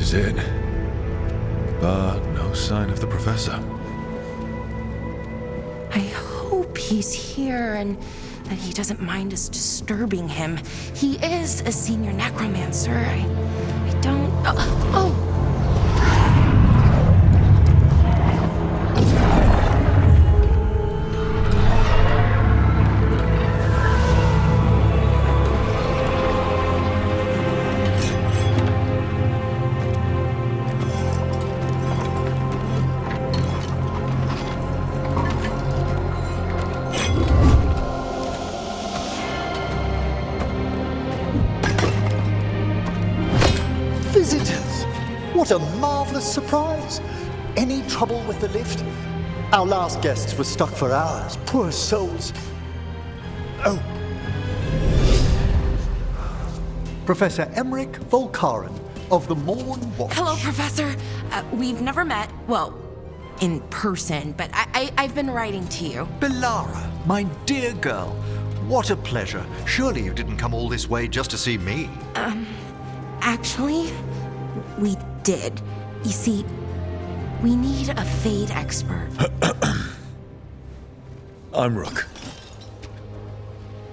is it. But no sign of the professor. I hope he's here and that he doesn't mind us disturbing him. He is a senior necromancer. I don't... Oh! Visitors! What a marvelous surprise! Any trouble with the lift? Our last guests were stuck for hours. Poor souls. Oh. Professor Emmerich Volkaren of the Morn Watch. Hello, Professor. We've never met, well, in person, but I've been writing to you. Belara, my dear girl, what a pleasure. Surely you didn't come all this way just to see me. Actually, we did. You see, we need a Fade expert. I'm Rook.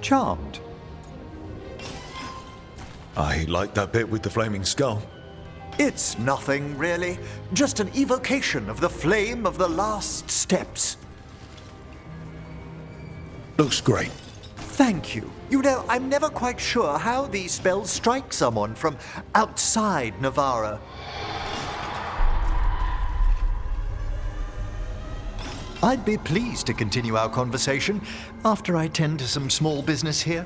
Charmed. I like that bit with the flaming skull. It's nothing, really. Just an evocation of the flame of the last steps. Looks great. Thank you. You know, I'm never quite sure how these spells strike someone from outside Navarra. I'd be pleased to continue our conversation after I tend to some small business here.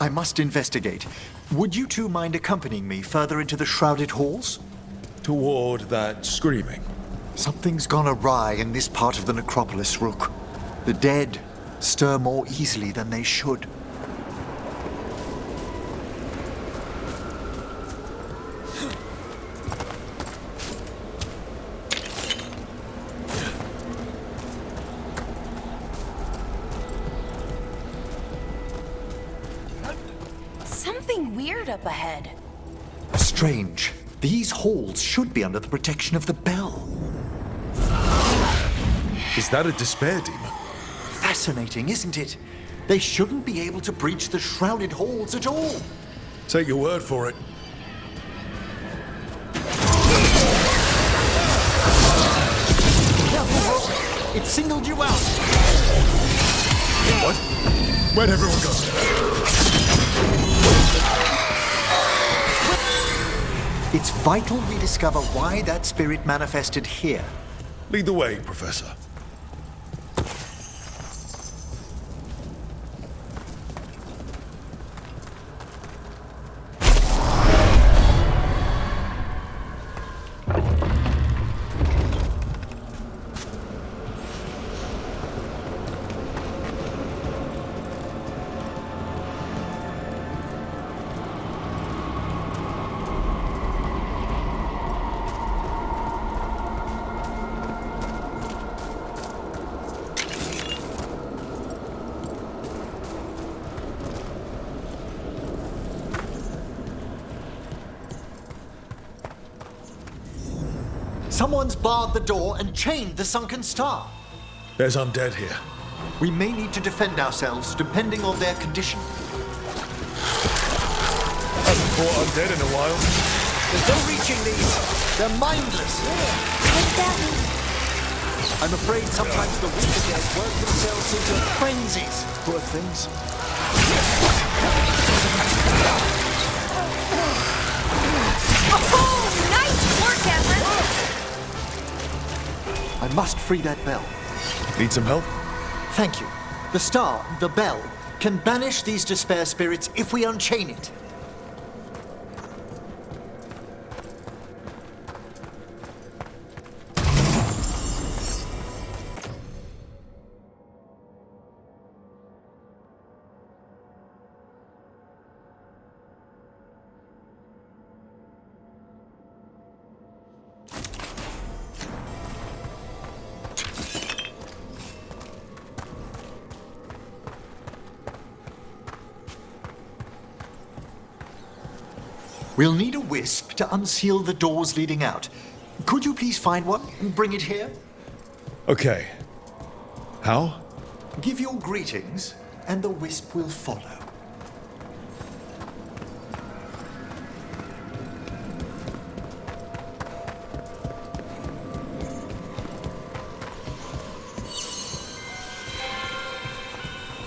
I must investigate. Would you two mind accompanying me further into the shrouded halls? Toward that screaming. Something's gone awry in this part of the Necropolis, Rook. The dead stir more easily than they should. Something weird up ahead. Strange. These halls should be under the protection of the bell. Is that a despair demon? Fascinating, isn't it? They shouldn't be able to breach the shrouded halls at all. Take your word for it. It singled you out. What? Where'd everyone go? It's vital we discover why that spirit manifested here. Lead the way, Professor. Someone's barred the door and chained the sunken star. There's undead here. We may need to defend ourselves depending on their condition. Haven't fought undead in a while. There's no reaching these. They're mindless. I'm afraid sometimes the weaker dead work themselves into frenzies. Poor things. Oh, nice work, Emma! I must free that bell. Need some help? Thank you. The star, the bell, can banish these despair spirits if we unchain it. We'll need a wisp to unseal the doors leading out. Could you please find one and bring it here? Okay. How? Give your greetings, and the wisp will follow.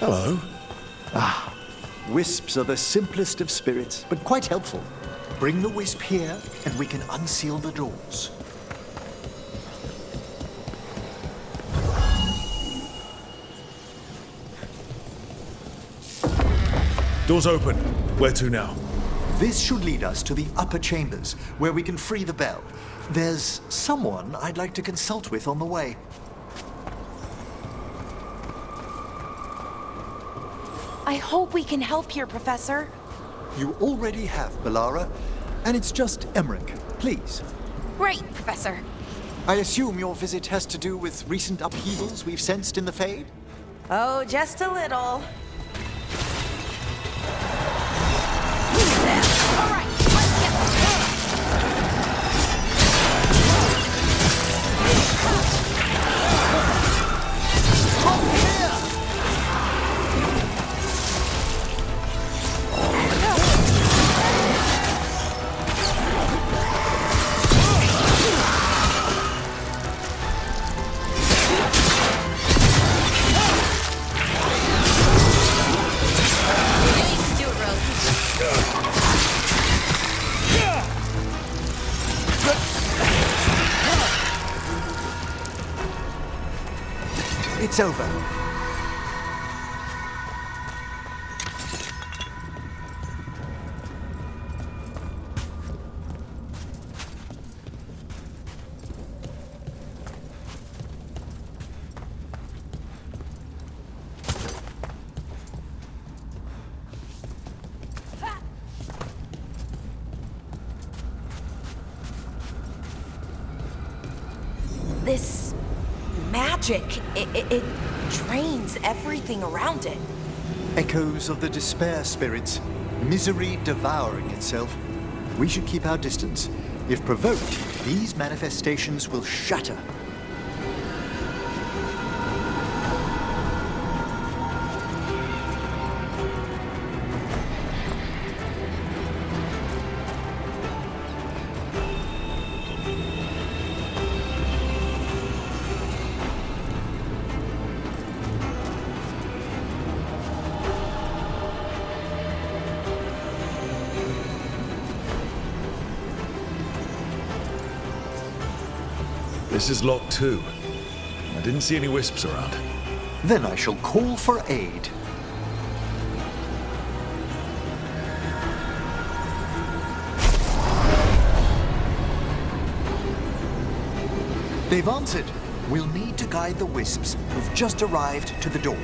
Hello. Wisps are the simplest of spirits, but quite helpful. Bring the wisp here, and we can unseal the doors. Doors open. Where to now? This should lead us to the upper chambers, where we can free the bell. There's someone I'd like to consult with on the way. I hope we can help here, Professor. You already have, Belara, and it's just Emmerich. Please. Right, Professor. I assume your visit has to do with recent upheavals we've sensed in the Fade? Oh, just a little. All right, let's get It's over. this magic. It drains everything around it. Echoes of the despair spirits, misery devouring itself. We should keep our distance. If provoked, these manifestations will shatter. This is locked too. I didn't see any wisps around. Then I shall call for aid. They've answered. We'll need to guide the wisps who've just arrived to the door.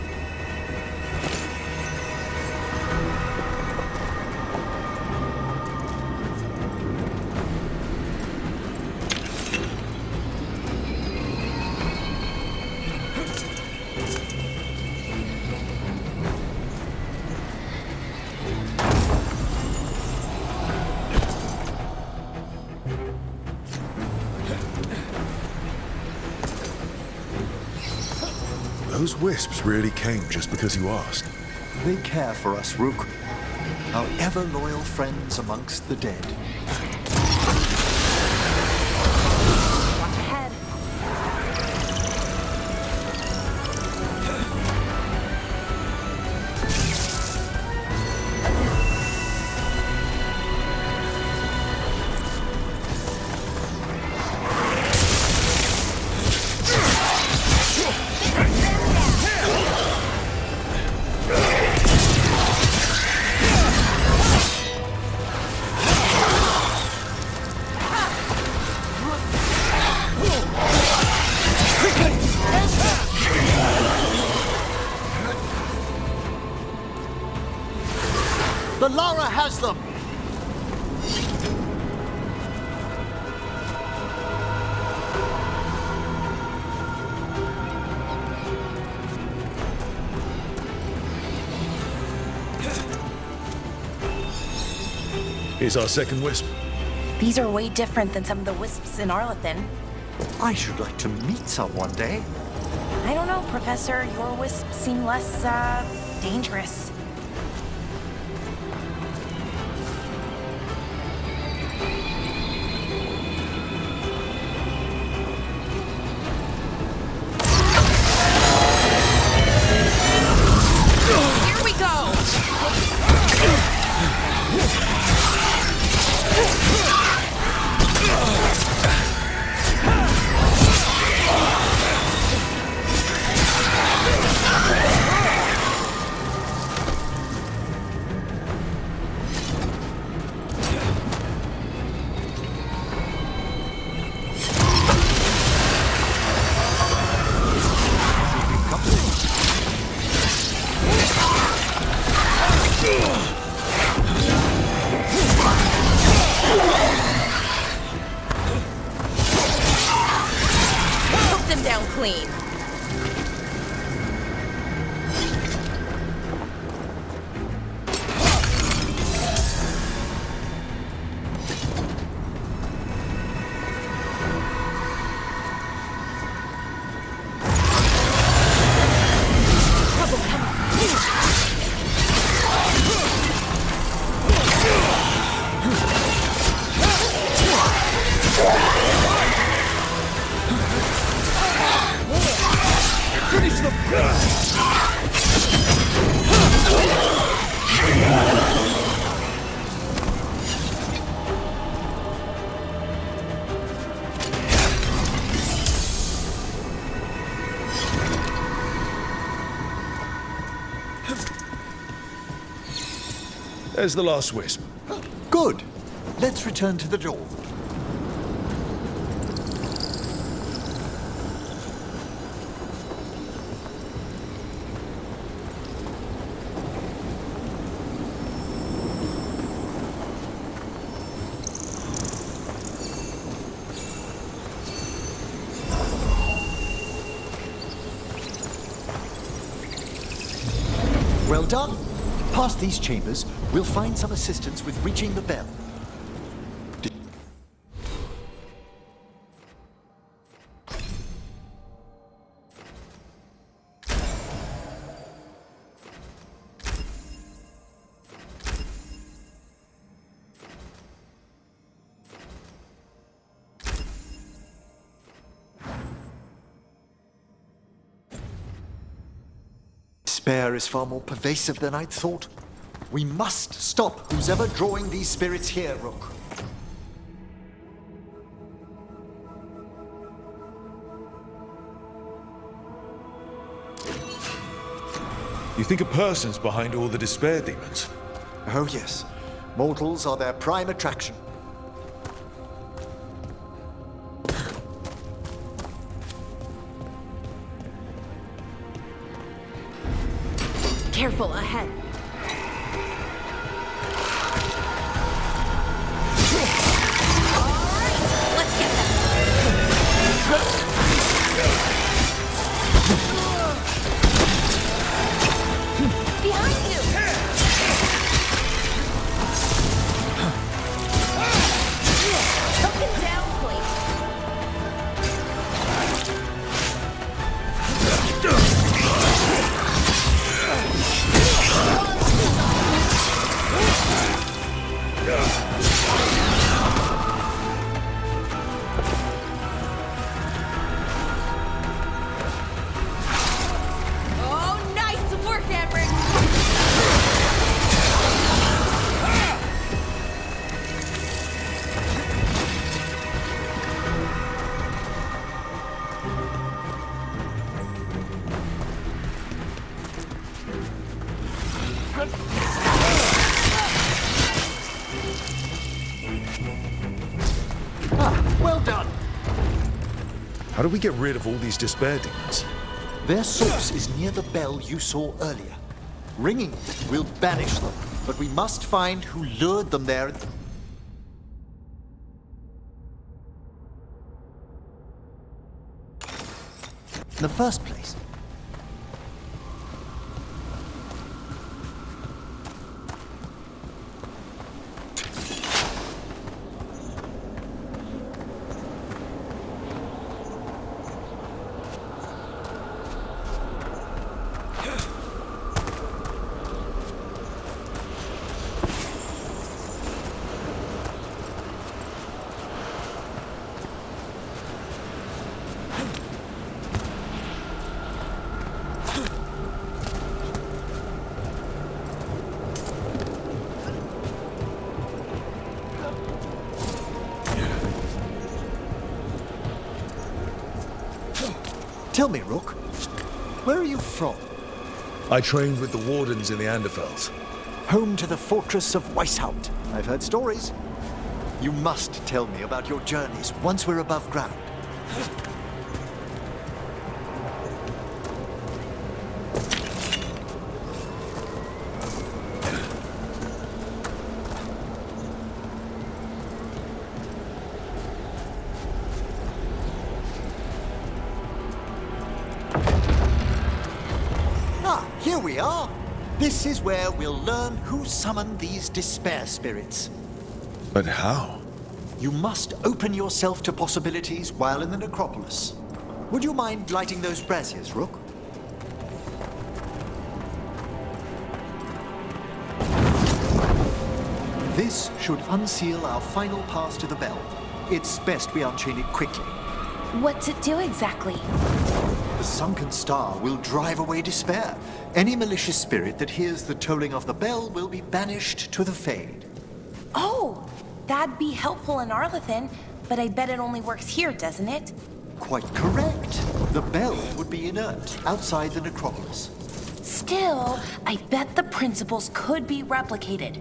Those wisps really came just because you asked. They care for us, Rook. Our ever-loyal friends amongst the dead. Watch ahead. Belara has them! Here's our second wisp. These are way different than some of the wisps in Arlethan. I should like to meet some one day. I don't know, Professor. Your wisps seem less, dangerous. Here we go! Put them down clean. There's the last wisp. Good. Let's return to the door. Well done. Past these chambers, we'll find some assistance with reaching the bell. Despair is far more pervasive than I'd thought. We must stop who's ever drawing these spirits here, Rook. You think a person's behind all the despair demons? Oh yes, mortals are their prime attraction. Careful ahead. Let's get them. Behind you! Choke him down, please. Oh, nice work, Emmerich! Well done. How do we get rid of all these despair demons? Their source is near the bell you saw earlier. Ringing it will banish them, but we must find who lured them there. In the first place. Tell me, Rook, where are you from? I trained with the wardens in the Anderfels. Home to the fortress of Weishaupt. I've heard stories. You must tell me about your journeys once we're above ground. Here we are. This is where we'll learn who summoned these despair spirits. But how? You must open yourself to possibilities while in the Necropolis. Would you mind lighting those braziers, Rook? This should unseal our final pass to the bell. It's best we unchain it quickly. What's it do exactly? The sunken star will drive away despair. Any malicious spirit that hears the tolling of the bell will be banished to the Fade. Oh, that'd be helpful in Arlethan, but I bet it only works here, doesn't it? Quite correct. The bell would be inert outside the Necropolis. Still, I bet the principles could be replicated.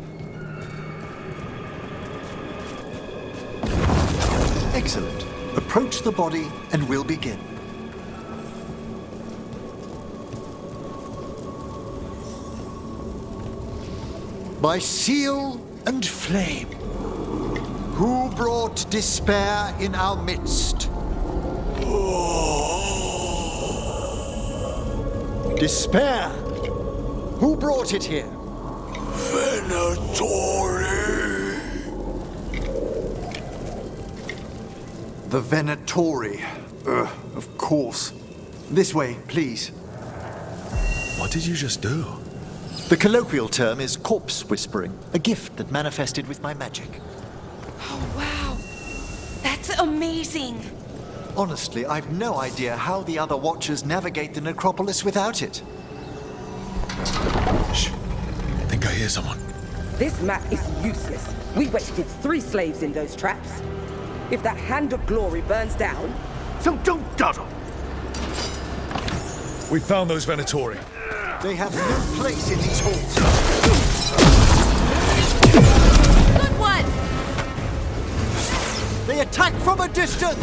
Excellent. Approach the body and we'll begin. By seal and flame, who brought despair in our midst? Despair! Who brought it here? Venatori! The Venatori. Of course. This way, please. What did you just do? The colloquial term is corpse whispering, a gift that manifested with my magic. Oh, wow. That's amazing. Honestly, I've no idea how the other Watchers navigate the Necropolis without it. Shh. I think I hear someone. This map is useless. We wasted 3 slaves in those traps. If that Hand of Glory burns down... So don't dawdle! We found those Venatori. They have no place in these halls. Good one! They attack from a distance!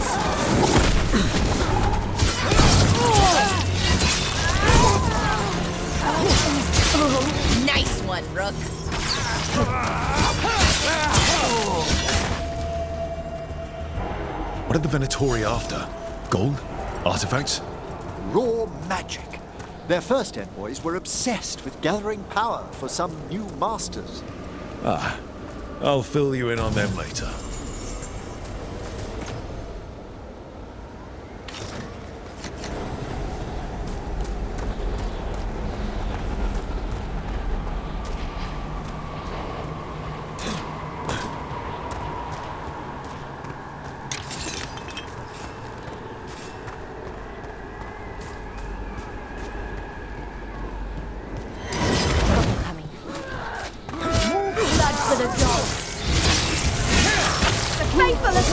Nice one, Rook. What are the Venatori after? Gold? Artifacts? Raw magic. Their first envoys were obsessed with gathering power for some new masters. I'll fill you in on them later. Coming. More blood for the dogs. The faithful as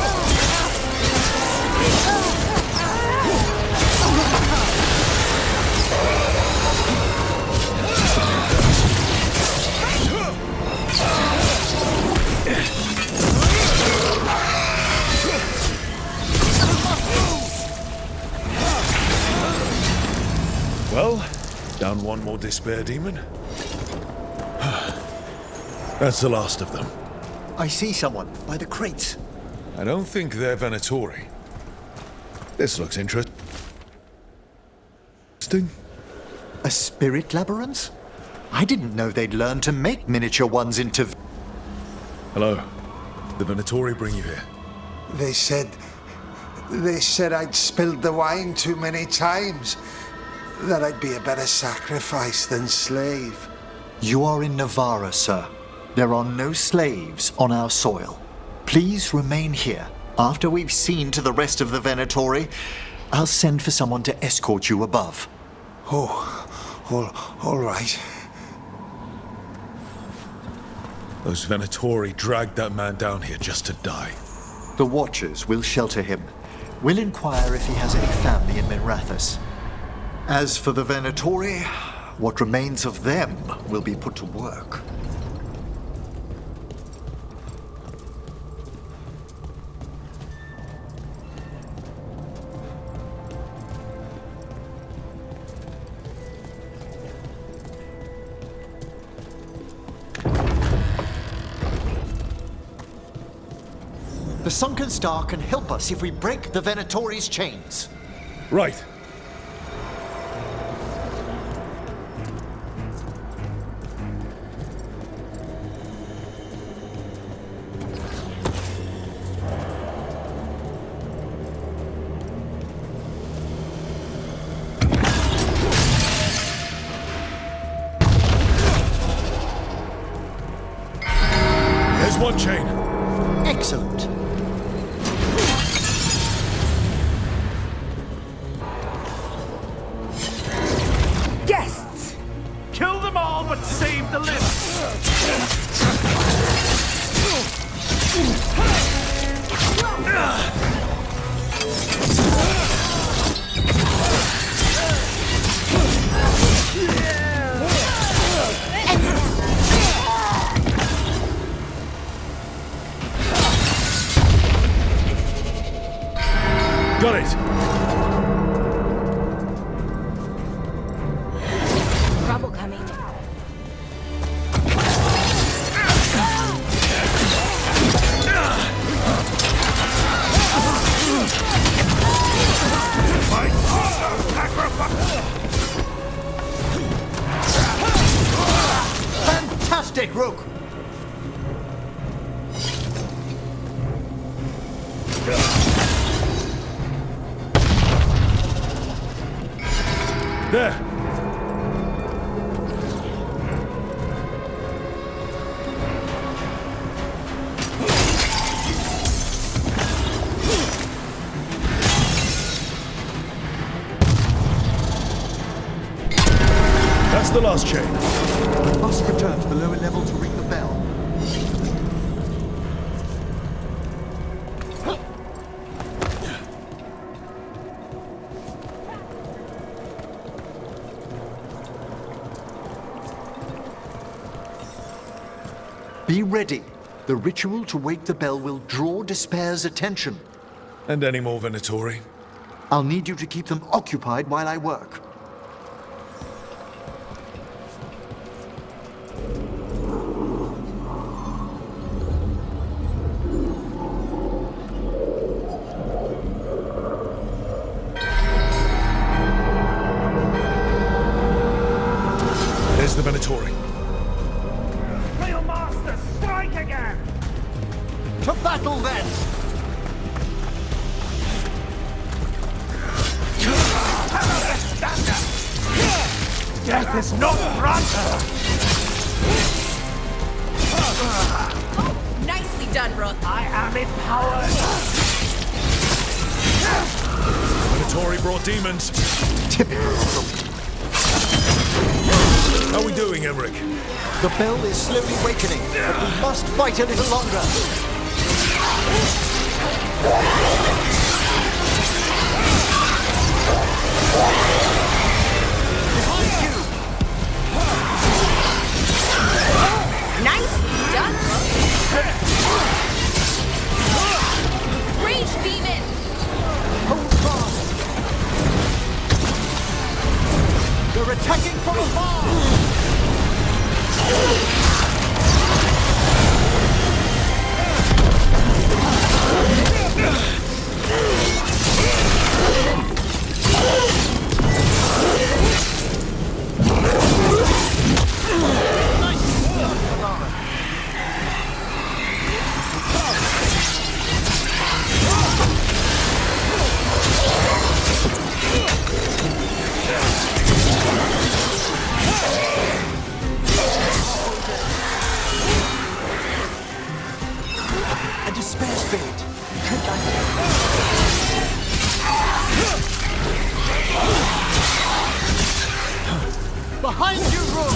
Well, down one more despair demon. That's the last of them. I see someone by the crates. I don't think they're Venatori. This looks interesting. A spirit labyrinth? I didn't know they'd learned to make miniature ones into... Hello. Did the Venatori bring you here? They said I'd spilled the wine too many times. That I'd be a better sacrifice than slave. You are in Navarra, sir. There are no slaves on our soil. Please remain here. After we've seen to the rest of the Venatori, I'll send for someone to escort you above. All right. Those Venatori dragged that man down here just to die. The Watchers will shelter him. We'll inquire if he has any family in Minrathous. As for the Venatori, what remains of them will be put to work. The sunken star can help us if we break the Venatori's chains. Right. There's one chain. Excellent. Guests! Kill them all, but save the living. Got it. Trouble coming. Fantastic, Rook! There. That's the last chain. We must return to the lower level to ring the bell. Be ready. The ritual to wake the bell will draw Despair's attention. And any more Venatori? I'll need you to keep them occupied while I work. There's the Venatori. Real master, strike again! To battle then! Death is not granted! Nicely done, Rook. I am empowered! Venatori brought demons. Typical. How are we doing, Emmerich? The bell is slowly wakening, but we must fight a little longer. Nicely done, Rook. Rage demon. Hold fast. They're attacking from afar. A despair spirit. Behind you, Rook!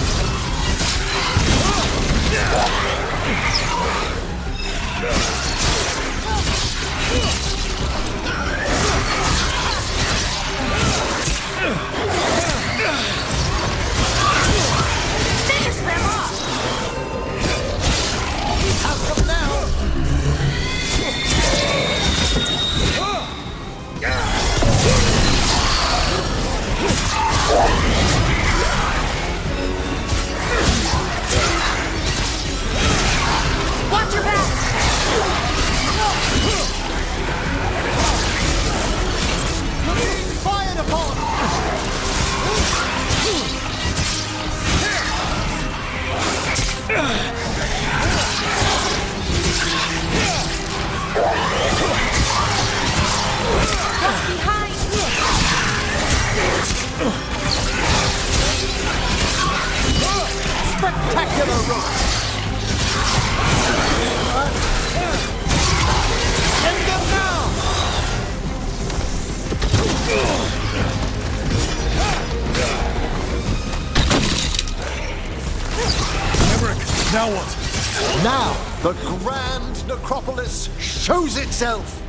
Now what? Now, the grand Necropolis shows itself!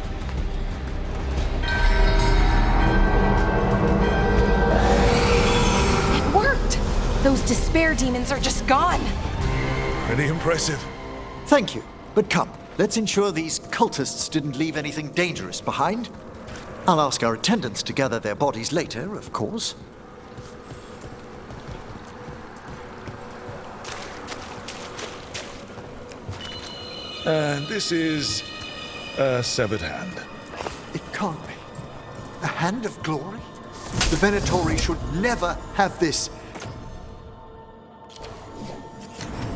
It worked! Those despair demons are just gone. Pretty impressive. Thank you, but come, let's ensure these cultists didn't leave anything dangerous behind. I'll ask our attendants to gather their bodies later, of course. And this is a severed hand. It can't be. A hand of glory? The Venatori should never have this.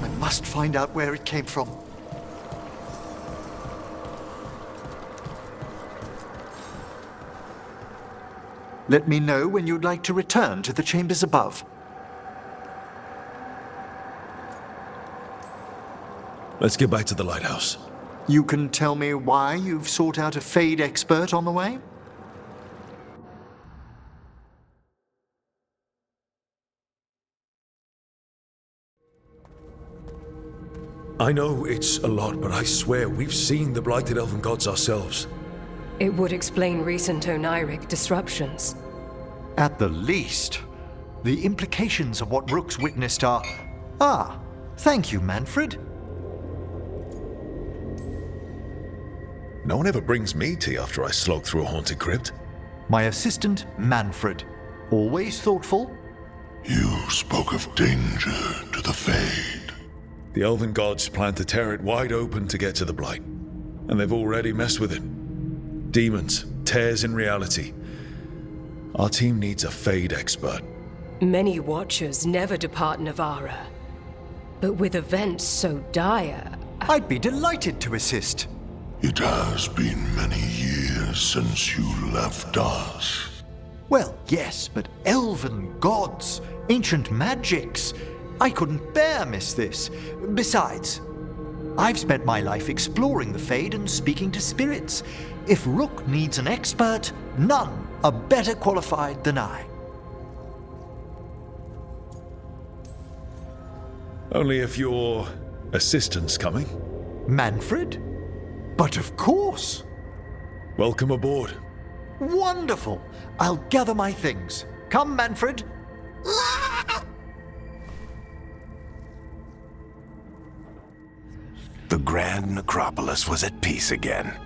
I must find out where it came from. Let me know when you'd like to return to the chambers above. Let's get back to the lighthouse. You can tell me why you've sought out a Fade expert on the way? I know it's a lot, but I swear we've seen the blighted elven gods ourselves. It would explain recent oniric disruptions. At the least, the implications of what Rook's witnessed are... Ah, thank you, Manfred. No one ever brings me tea after I slog through a haunted crypt. My assistant, Manfred. Always thoughtful. You spoke of danger to the Fade. The elven gods plan to tear it wide open to get to the blight, and they've already messed with it. Demons, tears in reality. Our team needs a Fade expert. Many Watchers never depart Navara. But with events so dire... I'd be delighted to assist. It has been many years since you left us. Well, yes, but elven gods, ancient magics. I couldn't bear miss this. Besides, I've spent my life exploring the Fade and speaking to spirits. If Rook needs an expert, none are better qualified than I. Only if your assistant's coming. Manfred? But of course! Welcome aboard. Wonderful! I'll gather my things. Come, Manfred. The grand Necropolis was at peace again,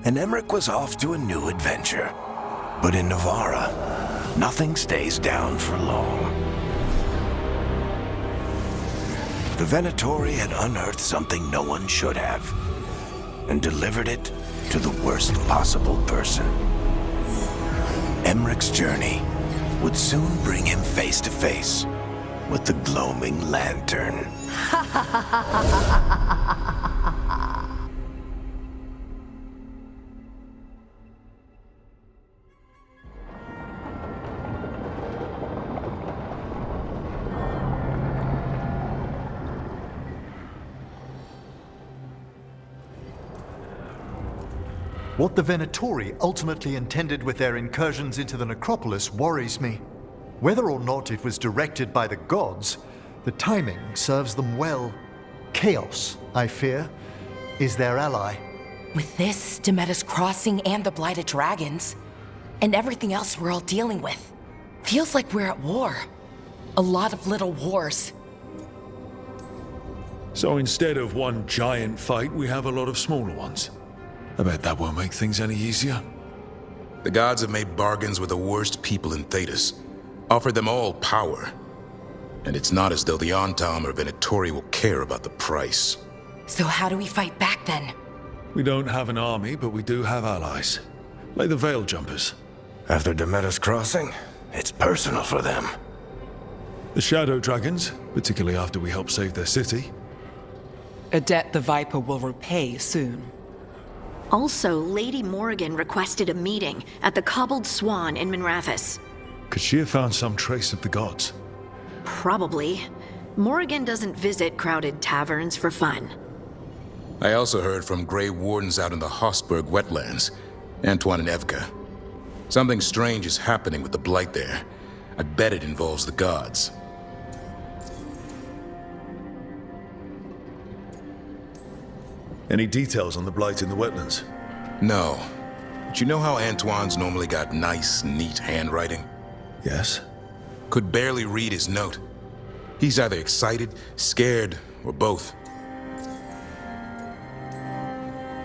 and Emmerich was off to a new adventure. But in Navara, nothing stays down for long. The Venatori had unearthed something no one should have, and delivered it to the worst possible person. Emmerich's journey would soon bring him face to face with the gloaming lantern. What the Venatori ultimately intended with their incursions into the Necropolis worries me. Whether or not it was directed by the gods, the timing serves them well. Chaos, I fear, is their ally. With this, Demeter's Crossing and the Blighted Dragons, and everything else we're all dealing with, feels like we're at war. A lot of little wars. So instead of one giant fight, we have a lot of smaller ones. I bet that won't make things any easier. The gods have made bargains with the worst people in Thedas, offered them all power. And it's not as though the Antam or Venatori will care about the price. So how do we fight back then? We don't have an army, but we do have allies. Like the Veil Jumpers. After Demeter's Crossing, it's personal for them. The Shadow Dragons, particularly after we helped save their city. A debt the Viper will repay soon. Also, Lady Morrigan requested a meeting at the Cobbled Swan in Minrathous. Could she have found some trace of the gods? Probably. Morrigan doesn't visit crowded taverns for fun. I also heard from Grey Wardens out in the Hossberg wetlands, Antoine and Evka. Something strange is happening with the Blight there. I bet it involves the gods. Any details on the blight in the wetlands? No. But you know how Antoine's normally got nice, neat handwriting? Yes. Could barely read his note. He's either excited, scared, or both.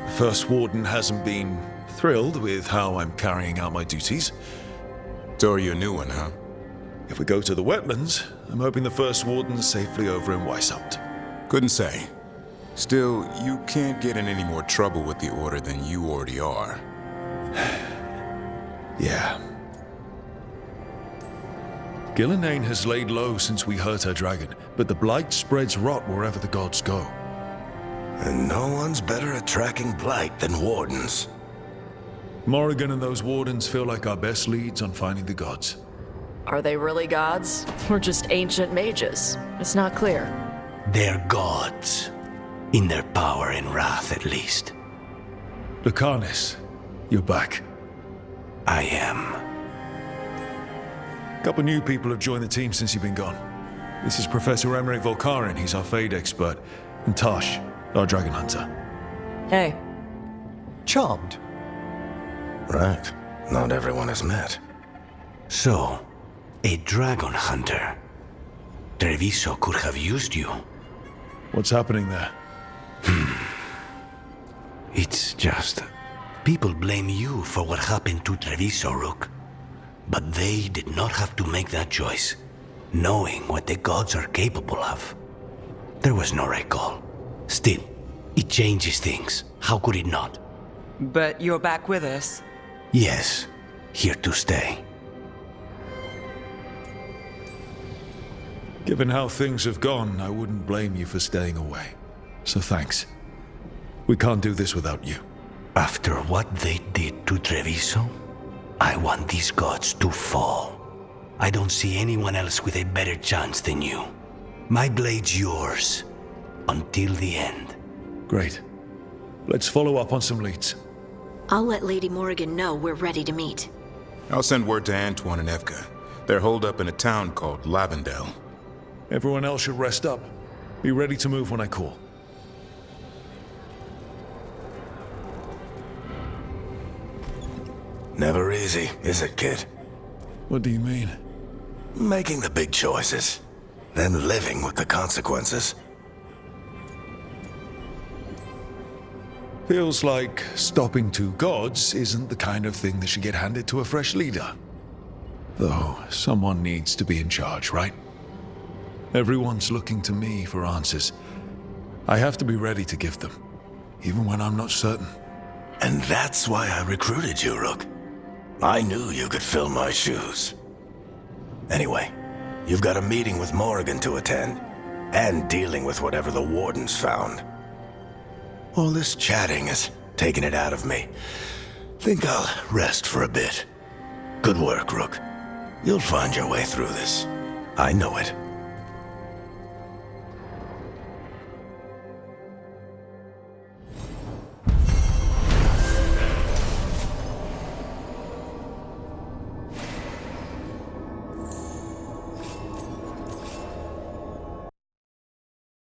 The First Warden hasn't been thrilled with how I'm carrying out my duties. So are you a new one, huh? If we go to the wetlands, I'm hoping the First Warden's safely over in Weishaupt. Couldn't say. Still, you can't get in any more trouble with the Order than you already are. Yeah. Gillenane has laid low since we hurt her dragon, but the blight spreads rot wherever the gods go. And no one's better at tracking blight than wardens. Morrigan and those wardens feel like our best leads on finding the gods. Are they really gods? Or just ancient mages? It's not clear. They're gods. In their power and wrath, at least. Lucanus, you're back. I am. Couple new people have joined the team since you've been gone. This is Professor Emmerich Volkarin, he's our Fade expert, and Tosh, our Dragon Hunter. Hey. Charmed. Right. Not everyone has met. So, a Dragon Hunter. Treviso could have used you. What's happening there? It's just... people blame you for what happened to Treviso, Rook. But they did not have to make that choice, knowing what the gods are capable of. There was no recall. Still, it changes things. How could it not? But you're back with us. Yes, here to stay. Given how things have gone, I wouldn't blame you for staying away. So thanks. We can't do this without you. After what they did to Treviso, I want these gods to fall. I don't see anyone else with a better chance than you. My blade's yours. Until the end. Great. Let's follow up on some leads. I'll let Lady Morrigan know we're ready to meet. I'll send word to Antoine and Evka. They're holed up in a town called Lavendel. Everyone else should rest up. Be ready to move when I call. Never easy, is it, kid? What do you mean? Making the big choices, then living with the consequences. Feels like stopping two gods isn't the kind of thing that should get handed to a fresh leader. Though, someone needs to be in charge, right? Everyone's looking to me for answers. I have to be ready to give them, even when I'm not certain. And that's why I recruited you, Rook. I knew you could fill my shoes. Anyway, you've got a meeting with Morrigan to attend, and dealing with whatever the Warden's found. All this chatting has taken it out of me. Think I'll rest for a bit. Good work, Rook. You'll find your way through this. I know it.